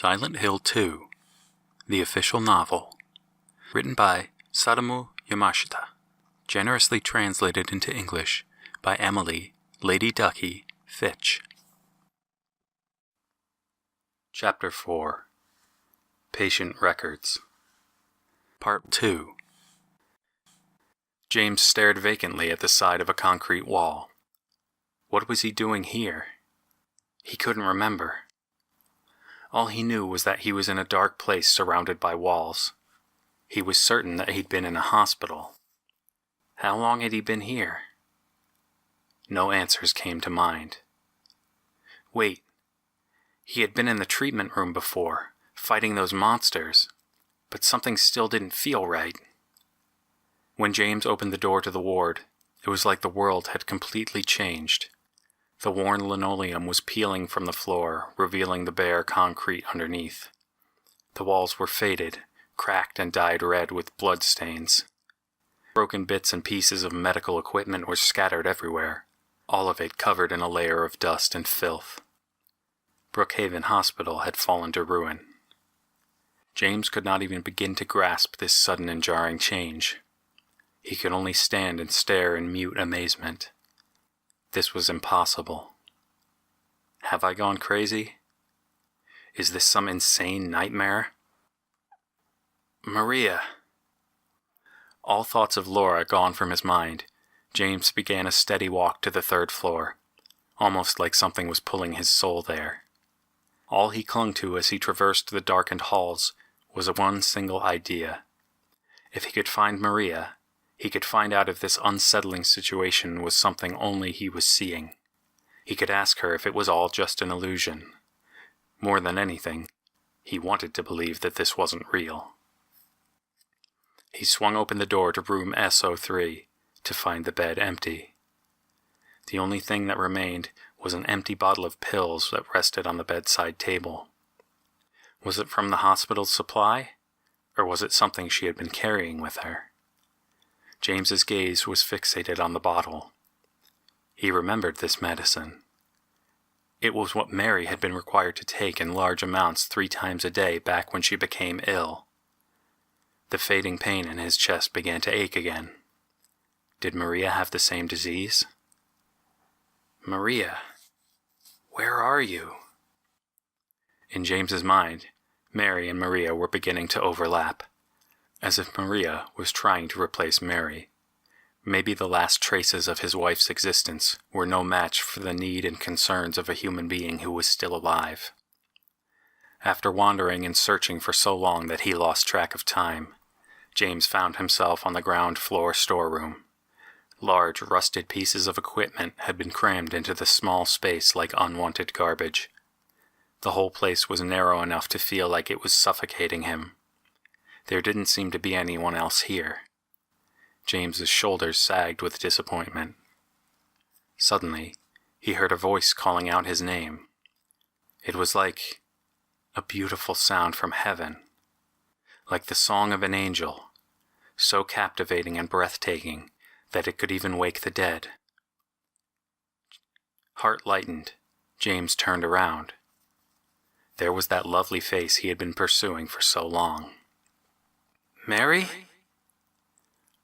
Silent Hill 2, the official novel, written by Sadamu Yamashita, generously translated into English by Emily, Lady Ducky, Fitch. Chapter 4, Patient Records. Part 2. James stared vacantly at the side of a concrete wall. What was he doing here? He couldn't remember. All he knew was that he was in a dark place surrounded by walls. He was certain that he'd been in a hospital. How long had he been here? No answers came to mind. Wait. He had been in the treatment room before, fighting those monsters, but something still didn't feel right. When James opened the door to the ward, it was like the world had completely changed. The worn linoleum was peeling from the floor, revealing the bare concrete underneath. The walls were faded, cracked and dyed red with blood stains. Broken bits and pieces of medical equipment were scattered everywhere, all of it covered in a layer of dust and filth. Brookhaven Hospital had fallen to ruin. James could not even begin to grasp this sudden and jarring change. He could only stand and stare in mute amazement. This was impossible. Have I gone crazy? Is this some insane nightmare? Maria. All thoughts of Laura gone from his mind, James began a steady walk to the third floor, almost like something was pulling his soul there. All he clung to as he traversed the darkened halls was one single idea. If he could find Maria, he could find out if this unsettling situation was something only he was seeing. He could ask her if it was all just an illusion. More than anything, he wanted to believe that this wasn't real. He swung open the door to room S03 to find the bed empty. The only thing that remained was an empty bottle of pills that rested on the bedside table. Was it from the hospital's supply, or was it something she had been carrying with her? James's gaze was fixated on the bottle. He remembered this medicine. It was what Mary had been required to take in large amounts 3 times a day back when she became ill. The fading pain in his chest began to ache again. Did Maria have the same disease? Maria, where are you? In James's mind, Mary and Maria were beginning to overlap, as if Maria was trying to replace Mary. Maybe the last traces of his wife's existence were no match for the need and concerns of a human being who was still alive. After wandering and searching for so long that he lost track of time, James found himself on the ground floor storeroom. Large, rusted pieces of equipment had been crammed into the small space like unwanted garbage. The whole place was narrow enough to feel like it was suffocating him. There didn't seem to be anyone else here. James's shoulders sagged with disappointment. Suddenly, he heard a voice calling out his name. It was like a beautiful sound from heaven, like the song of an angel, so captivating and breathtaking that it could even wake the dead. Heart lightened, James turned around. There was that lovely face he had been pursuing for so long. Mary?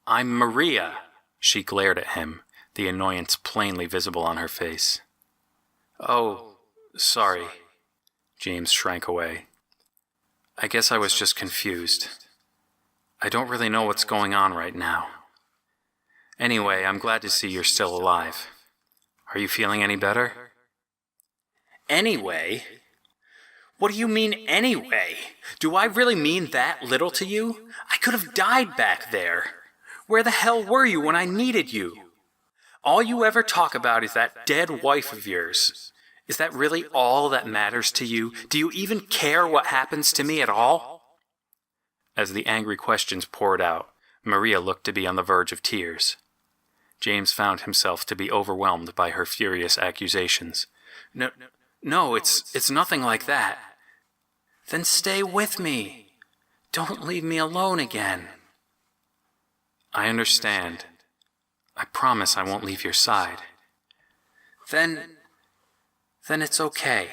I'm Maria, she glared at him, the annoyance plainly visible on her face. Oh, sorry. James shrank away. I guess I was just confused. I don't really know what's going on right now. Anyway, I'm glad to see you're still alive. Are you feeling any better? Anyway? What do you mean, anyway? Do I really mean that little to you? I could have died back there. Where the hell were you when I needed you? All you ever talk about is that dead wife of yours. Is that really all that matters to you? Do you even care what happens to me at all? As the angry questions poured out, Maria looked to be on the verge of tears. James found himself to be overwhelmed by her furious accusations. No, it's nothing like that. Then stay with me. Don't leave me alone again. I understand. I promise I won't leave your side. Then it's okay.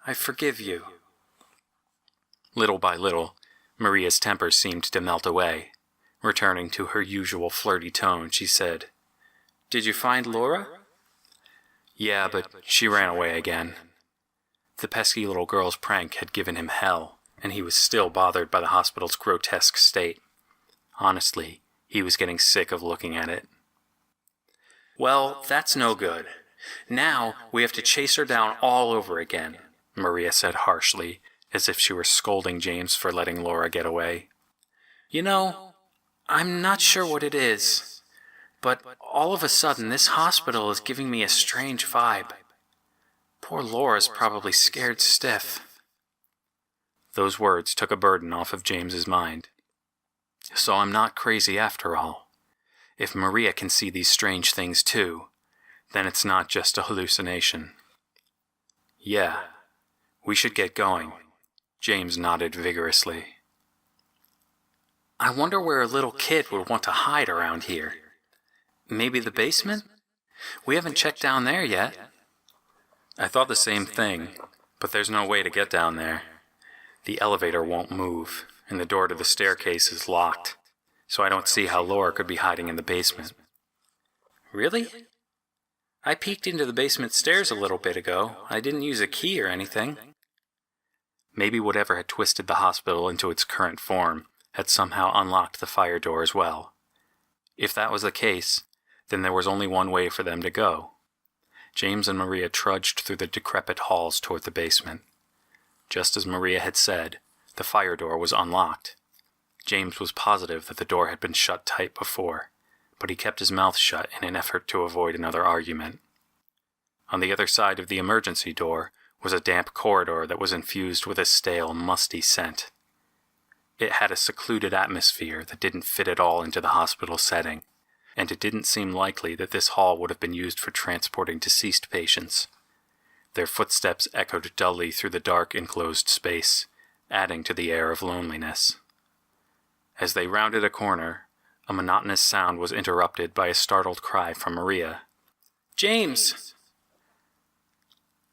I forgive you. Little by little, Maria's temper seemed to melt away. Returning to her usual flirty tone, she said, "Did you find Laura?" "Yeah, but she ran away again." The pesky little girl's prank had given him hell, and he was still bothered by the hospital's grotesque state. Honestly, he was getting sick of looking at it. "Well, that's no good. Now we have to chase her down all over again," Maria said harshly, as if she were scolding James for letting Laura get away. "You know, I'm not sure what it is, but all of a sudden this hospital is giving me a strange vibe. Poor Laura's probably scared stiff." Those words took a burden off of James's mind. So I'm not crazy after all. If Maria can see these strange things too, then it's not just a hallucination. "Yeah, we should get going." James nodded vigorously. "I wonder where a little kid would want to hide around here. Maybe the basement? We haven't checked down there yet." "I thought the same thing, but there's no way to get down there. The elevator won't move, and the door to the staircase is locked, so I don't see how Laura could be hiding in the basement." "Really? I peeked into the basement stairs a little bit ago. I didn't use a key or anything." Maybe whatever had twisted the hospital into its current form had somehow unlocked the fire door as well. If that was the case, then there was only one way for them to go. James and Maria trudged through the decrepit halls toward the basement. Just as Maria had said, the fire door was unlocked. James was positive that the door had been shut tight before, but he kept his mouth shut in an effort to avoid another argument. On the other side of the emergency door was a damp corridor that was infused with a stale, musty scent. It had a secluded atmosphere that didn't fit at all into the hospital setting, and it didn't seem likely that this hall would have been used for transporting deceased patients. Their footsteps echoed dully through the dark, enclosed space, adding to the air of loneliness. As they rounded a corner, a monotonous sound was interrupted by a startled cry from Maria. "James!"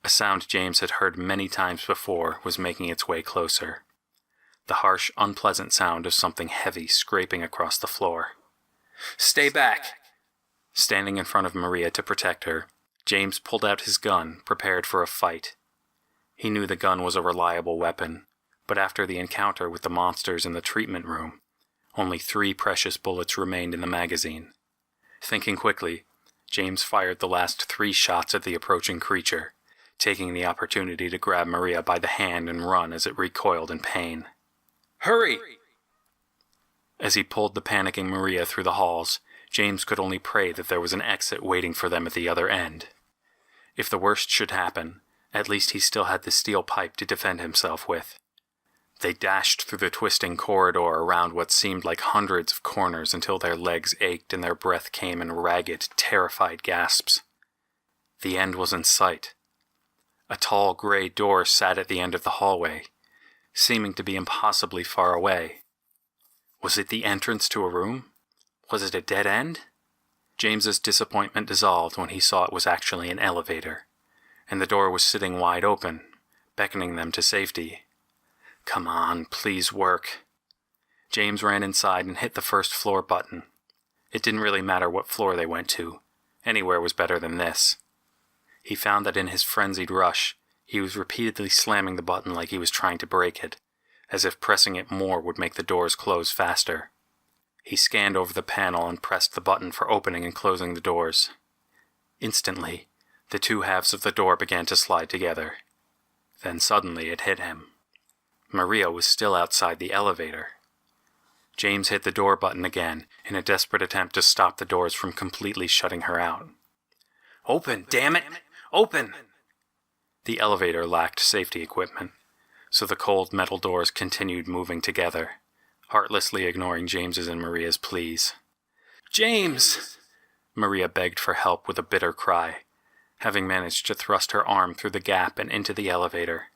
A sound James had heard many times before was making its way closer. The harsh, unpleasant sound of something heavy scraping across the floor. "Stay back!" Standing in front of Maria to protect her, James pulled out his gun, prepared for a fight. He knew the gun was a reliable weapon, but after the encounter with the monsters in the treatment room, only 3 precious bullets remained in the magazine. Thinking quickly, James fired the last 3 shots at the approaching creature, taking the opportunity to grab Maria by the hand and run as it recoiled in pain. "Hurry!" As he pulled the panicking Maria through the halls, James could only pray that there was an exit waiting for them at the other end. If the worst should happen, at least he still had the steel pipe to defend himself with. They dashed through the twisting corridor around what seemed like hundreds of corners until their legs ached and their breath came in ragged, terrified gasps. The end was in sight. A tall gray door sat at the end of the hallway, seeming to be impossibly far away. Was it the entrance to a room? Was it a dead end? James's disappointment dissolved when he saw it was actually an elevator, and the door was sitting wide open, beckoning them to safety. "Come on, please work." James ran inside and hit the first floor button. It didn't really matter what floor they went to. Anywhere was better than this. He found that in his frenzied rush, he was repeatedly slamming the button like he was trying to break it, as if pressing it more would make the doors close faster. He scanned over the panel and pressed the button for opening and closing the doors. Instantly, the 2 halves of the door began to slide together. Then suddenly it hit him. Maria was still outside the elevator. James hit the door button again in a desperate attempt to stop the doors from completely shutting her out. "Open, damn it! Open!" The elevator lacked safety equipment, so the cold metal doors continued moving together, heartlessly ignoring James's and Maria's pleas. "James!" Maria begged for help with a bitter cry, having managed to thrust her arm through the gap and into the elevator.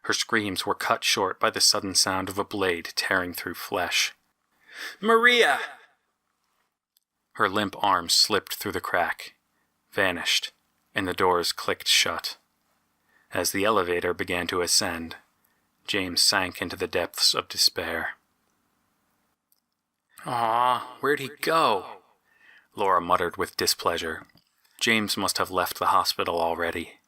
Her screams were cut short by the sudden sound of a blade tearing through flesh. "Maria!" Her limp arm slipped through the crack, vanished, and the doors clicked shut. As the elevator began to ascend, James sank into the depths of despair. "Aw, where'd he go?" Laura muttered with displeasure. James must have left the hospital already.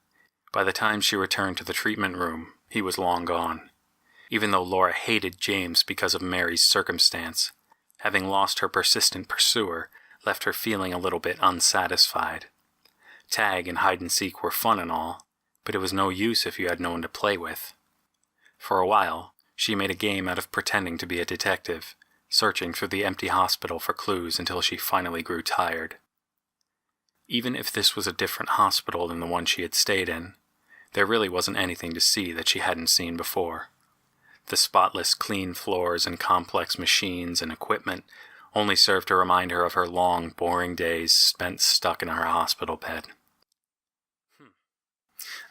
By the time she returned to the treatment room, he was long gone. Even though Laura hated James because of Mary's circumstance, having lost her persistent pursuer left her feeling a little bit unsatisfied. Tag and hide-and-seek were fun and all, but it was no use if you had no one to play with. For a while, she made a game out of pretending to be a detective, searching through the empty hospital for clues until she finally grew tired. Even if this was a different hospital than the one she had stayed in, there really wasn't anything to see that she hadn't seen before. The spotless, clean floors and complex machines and equipment only served to remind her of her long, boring days spent stuck in her hospital bed.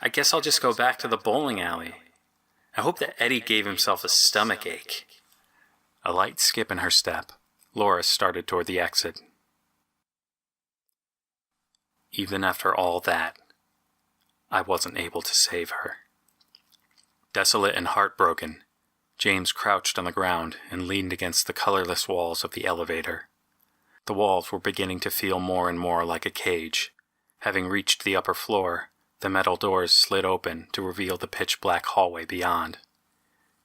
I guess I'll just go back to the bowling alley. I hope that Eddie gave himself a stomach ache. A light skip in her step, Laura started toward the exit. Even after all that, I wasn't able to save her. Desolate and heartbroken, James crouched on the ground and leaned against the colorless walls of the elevator. The walls were beginning to feel more and more like a cage. Having reached the upper floor, the metal doors slid open to reveal the pitch-black hallway beyond.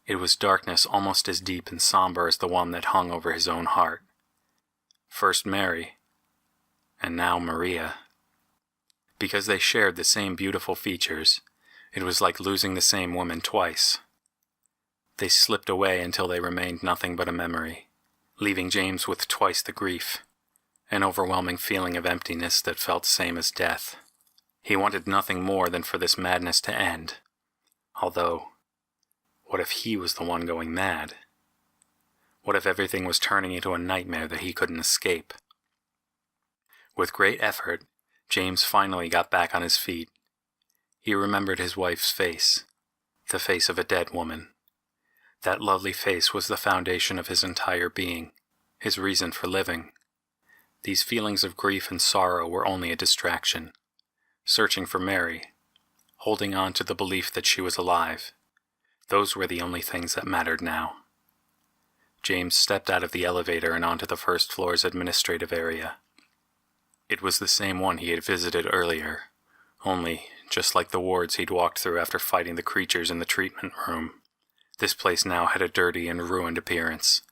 It was darkness almost as deep and somber as the one that hung over his own heart. First Mary, and now Maria. Because they shared the same beautiful features, it was like losing the same woman twice. They slipped away until they remained nothing but a memory, leaving James with twice the grief, an overwhelming feeling of emptiness that felt same as death. He wanted nothing more than for this madness to end. Although, what if he was the one going mad? What if everything was turning into a nightmare that he couldn't escape? With great effort, James finally got back on his feet. He remembered his wife's face, the face of a dead woman. That lovely face was the foundation of his entire being, his reason for living. These feelings of grief and sorrow were only a distraction. Searching for Mary, holding on to the belief that she was alive, those were the only things that mattered now. James stepped out of the elevator and onto the first floor's administrative area. It was the same one he had visited earlier, only, just like the wards he'd walked through after fighting the creatures in the treatment room, this place now had a dirty and ruined appearance.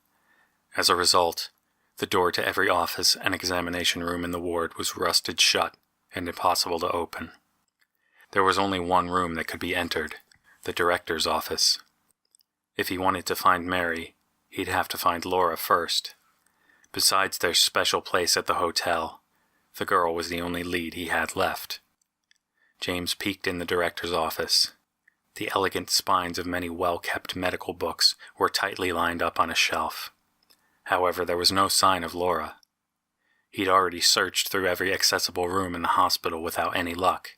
As a result, the door to every office and examination room in the ward was rusted shut and impossible to open. There was only one room that could be entered, the director's office. If he wanted to find Mary, he'd have to find Laura first. Besides their special place at the hotel, the girl was the only lead he had left. James peeked in the director's office. The elegant spines of many well-kept medical books were tightly lined up on a shelf. However, there was no sign of Laura. He'd already searched through every accessible room in the hospital without any luck.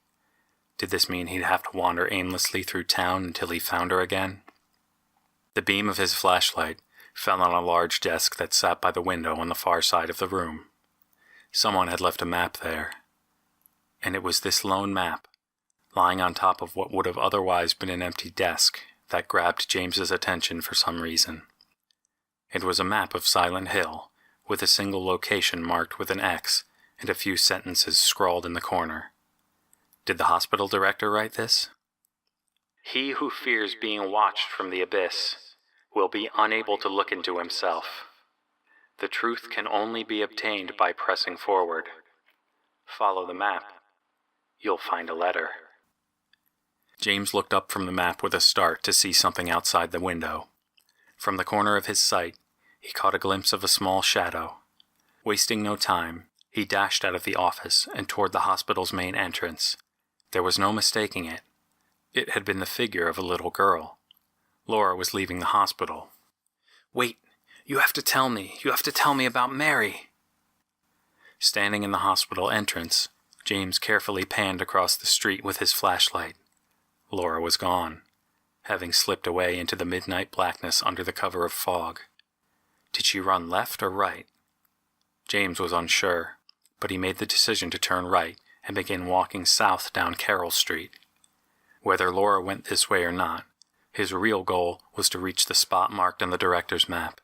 Did this mean he'd have to wander aimlessly through town until he found her again? The beam of his flashlight fell on a large desk that sat by the window on the far side of the room. Someone had left a map there. And it was this lone map, lying on top of what would have otherwise been an empty desk, that grabbed James's attention for some reason. It was a map of Silent Hill, with a single location marked with an X and a few sentences scrawled in the corner. Did the hospital director write this? He who fears being watched from the abyss will be unable to look into himself. The truth can only be obtained by pressing forward. Follow the map. You'll find a letter. James looked up from the map with a start to see something outside the window. From the corner of his sight, he caught a glimpse of a small shadow. Wasting no time, he dashed out of the office and toward the hospital's main entrance. There was no mistaking it. It had been the figure of a little girl. Laura was leaving the hospital. Wait, you have to tell me. You have to tell me about Mary. Standing in the hospital entrance, James carefully panned across the street with his flashlight. Laura was gone, having slipped away into the midnight blackness under the cover of fog. Did she run left or right? James was unsure, but he made the decision to turn right and begin walking south down Carroll Street. Whether Laura went this way or not, His real goal was to reach the spot marked on the director's map.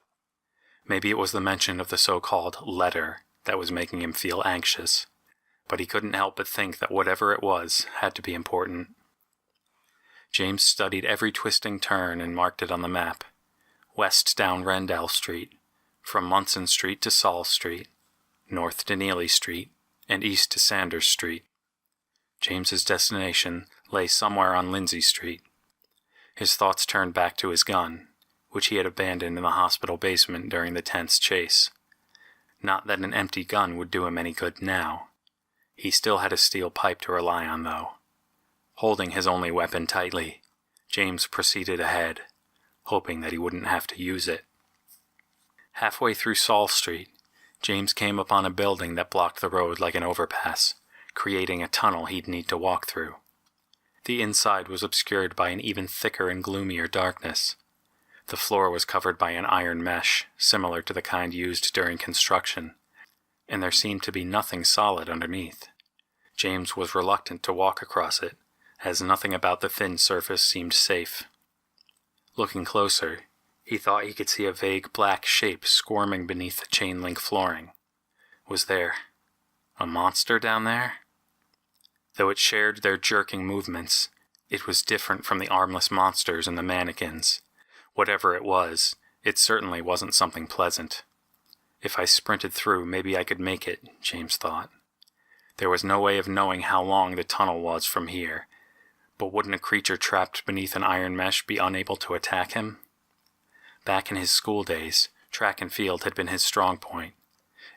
Maybe it was the mention of the so-called letter that was making him feel anxious, but he couldn't help but think that whatever it was had to be important. James studied every twisting turn and marked it on the map. West down Rendell Street, from Munson Street to Saul Street, north to Neely Street, and east to Sanders Street. James's destination lay somewhere on Lindsay Street. His thoughts turned back to his gun, which he had abandoned in the hospital basement during the tense chase. Not that an empty gun would do him any good now. He still had a steel pipe to rely on, though. Holding his only weapon tightly, James proceeded ahead, hoping that he wouldn't have to use it. Halfway through Saul Street, James came upon a building that blocked the road like an overpass, creating a tunnel he'd need to walk through. The inside was obscured by an even thicker and gloomier darkness. The floor was covered by an iron mesh, similar to the kind used during construction, and there seemed to be nothing solid underneath. James was reluctant to walk across it, as nothing about the thin surface seemed safe. Looking closer, he thought he could see a vague black shape squirming beneath the chain-link flooring. Was there a monster down there? Though it shared their jerking movements, it was different from the armless monsters and the mannequins. Whatever it was, it certainly wasn't something pleasant. If I sprinted through, maybe I could make it, James thought. There was no way of knowing how long the tunnel was from here, but wouldn't a creature trapped beneath an iron mesh be unable to attack him? Back in his school days, track and field had been his strong point,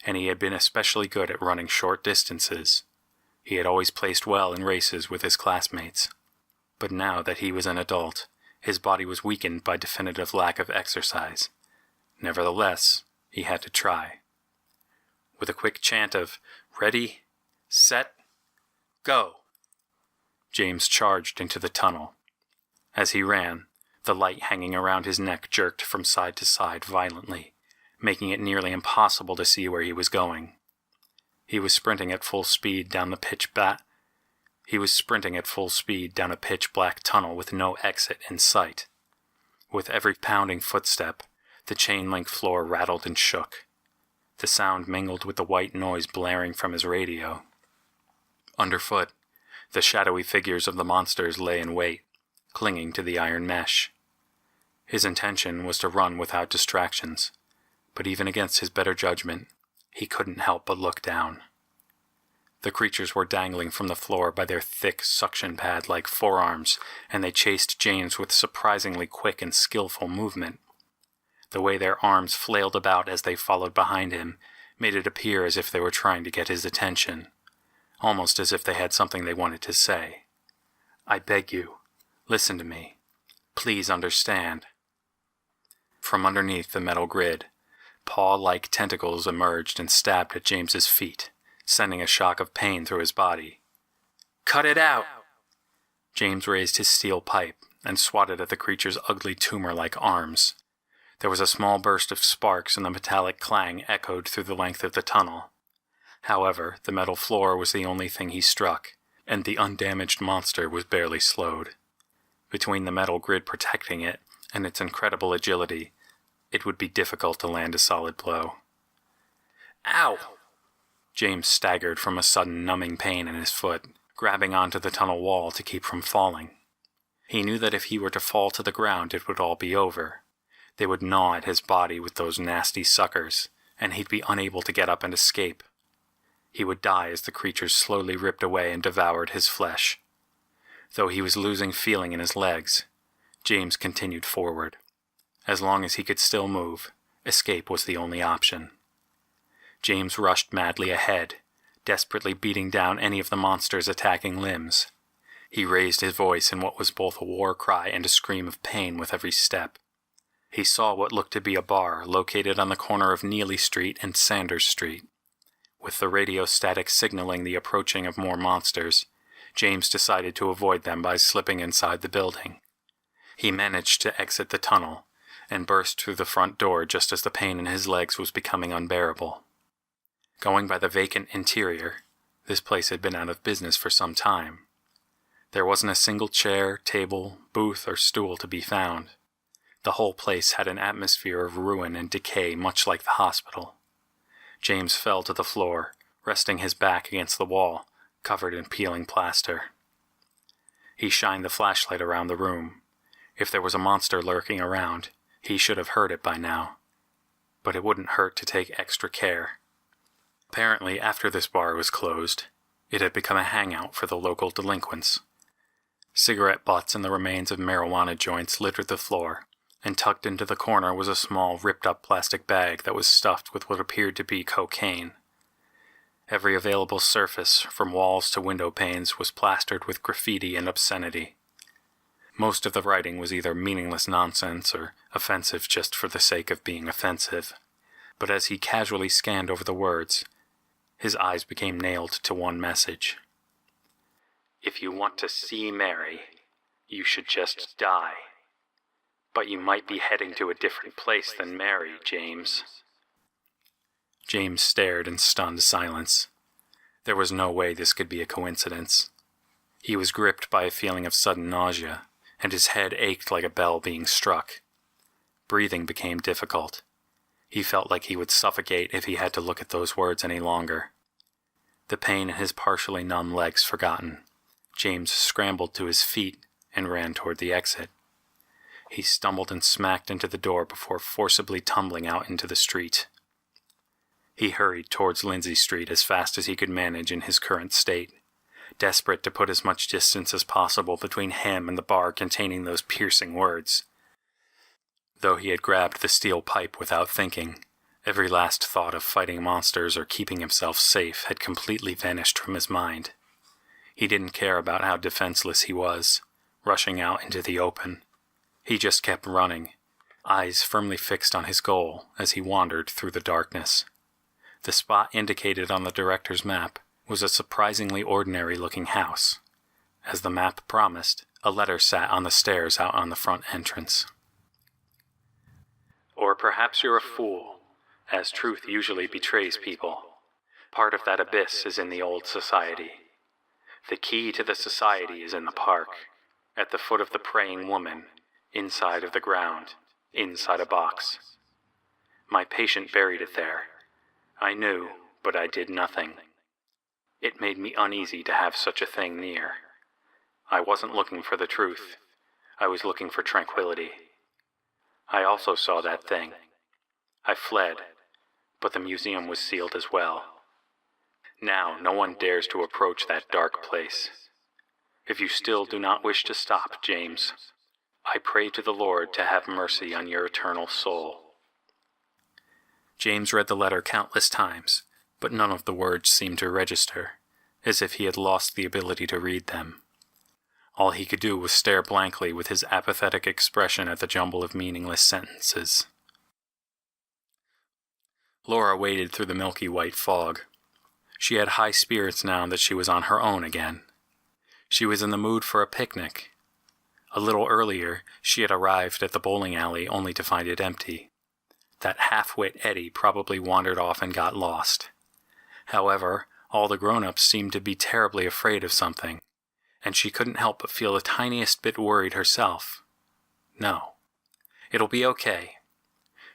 and he had been especially good at running short distances. He had always placed well in races with his classmates. But now that he was an adult, his body was weakened by definitive lack of exercise. Nevertheless, he had to try. With a quick chant of, "Ready, set, go!" James charged into the tunnel. As he ran, the light hanging around his neck jerked from side to side violently, making it nearly impossible to see where he was going. He was sprinting at full speed down a pitch black tunnel with no exit in sight. With every pounding footstep, the chain-link floor rattled and shook. The sound mingled with the white noise blaring from his radio. Underfoot, the shadowy figures of the monsters lay in wait, clinging to the iron mesh. His intention was to run without distractions, but even against his better judgment, he couldn't help but look down. The creatures were dangling from the floor by their thick, suction pad-like forearms, and they chased James with surprisingly quick and skillful movement. The way their arms flailed about as they followed behind him made it appear as if they were trying to get his attention, almost as if they had something they wanted to say. "I beg you, listen to me. Please understand." From underneath the metal grid, paw-like tentacles emerged and stabbed at James's feet, sending a shock of pain through his body. "Cut it out!" James raised his steel pipe and swatted at the creature's ugly tumor-like arms. There was a small burst of sparks and the metallic clang echoed through the length of the tunnel. However, the metal floor was the only thing he struck, and the undamaged monster was barely slowed. Between the metal grid protecting it and its incredible agility, it would be difficult to land a solid blow. "Ow!" James staggered from a sudden numbing pain in his foot, grabbing onto the tunnel wall to keep from falling. He knew that if he were to fall to the ground, it would all be over. They would gnaw at his body with those nasty suckers, and he'd be unable to get up and escape. He would die as the creatures slowly ripped away and devoured his flesh. Though he was losing feeling in his legs, James continued forward. As long as he could still move, escape was the only option. James rushed madly ahead, desperately beating down any of the monster's attacking limbs. He raised his voice in what was both a war cry and a scream of pain with every step. He saw what looked to be a bar located on the corner of Neely Street and Sanders Street. With the radio static signaling the approaching of more monsters, James decided to avoid them by slipping inside the building. He managed to exit the tunnel and burst through the front door just as the pain in his legs was becoming unbearable. Going by the vacant interior, this place had been out of business for some time. There wasn't a single chair, table, booth, or stool to be found. The whole place had an atmosphere of ruin and decay much like the hospital. James fell to the floor, resting his back against the wall, covered in peeling plaster. He shined the flashlight around the room. If there was a monster lurking around, he should have heard it by now. But it wouldn't hurt to take extra care. Apparently, after this bar was closed, it had become a hangout for the local delinquents. Cigarette butts and the remains of marijuana joints littered the floor, and tucked into the corner was a small, ripped-up plastic bag that was stuffed with what appeared to be cocaine. Every available surface, from walls to window panes, was plastered with graffiti and obscenity. Most of the writing was either meaningless nonsense or offensive just for the sake of being offensive. But as he casually scanned over the words, his eyes became nailed to one message. If you want to see Mary, you should just die. But you might be heading to a different place than Mary, James. James stared in stunned silence. There was no way this could be a coincidence. He was gripped by a feeling of sudden nausea, and his head ached like a bell being struck. Breathing became difficult. He felt like he would suffocate if he had to look at those words any longer. The pain in his partially numb legs forgotten, James scrambled to his feet and ran toward the exit. He stumbled and smacked into the door before forcibly tumbling out into the street. He hurried towards Lindsay Street as fast as he could manage in his current state, desperate to put as much distance as possible between him and the bar containing those piercing words. Though he had grabbed the steel pipe without thinking, every last thought of fighting monsters or keeping himself safe had completely vanished from his mind. He didn't care about how defenseless he was, rushing out into the open. He just kept running, eyes firmly fixed on his goal as he wandered through the darkness. The spot indicated on the director's map was a surprisingly ordinary-looking house. As the map promised, a letter sat on the stairs out on the front entrance. Or perhaps you're a fool, as truth usually betrays people. Part of that abyss is in the old society. The key to the society is in the park, at the foot of the praying woman, inside of the ground, inside a box. My patient buried it there. I knew, but I did nothing. It made me uneasy to have such a thing near. I wasn't looking for the truth. I was looking for tranquility. I also saw that thing. I fled, but the museum was sealed as well. Now no one dares to approach that dark place. If you still do not wish to stop, James, I pray to the Lord to have mercy on your eternal soul. James read the letter countless times, but none of the words seemed to register, as if he had lost the ability to read them. All he could do was stare blankly with his apathetic expression at the jumble of meaningless sentences. Laura waded through the milky white fog. She had high spirits now that she was on her own again. She was in the mood for a picnic. A little earlier, she had arrived at the bowling alley only to find it empty. That half-wit Eddie probably wandered off and got lost. However, all the grown-ups seemed to be terribly afraid of something, and she couldn't help but feel the tiniest bit worried herself. No. It'll be okay.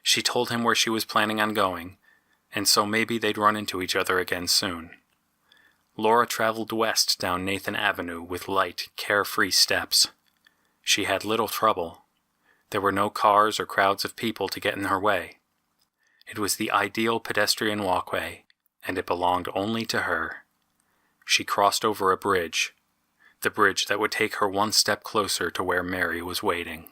She told him where she was planning on going, and so maybe they'd run into each other again soon. Laura traveled west down Nathan Avenue with light, carefree steps. She had little trouble. There were no cars or crowds of people to get in her way. It was the ideal pedestrian walkway, and it belonged only to her. She crossed over a bridge, the bridge that would take her one step closer to where Mary was waiting.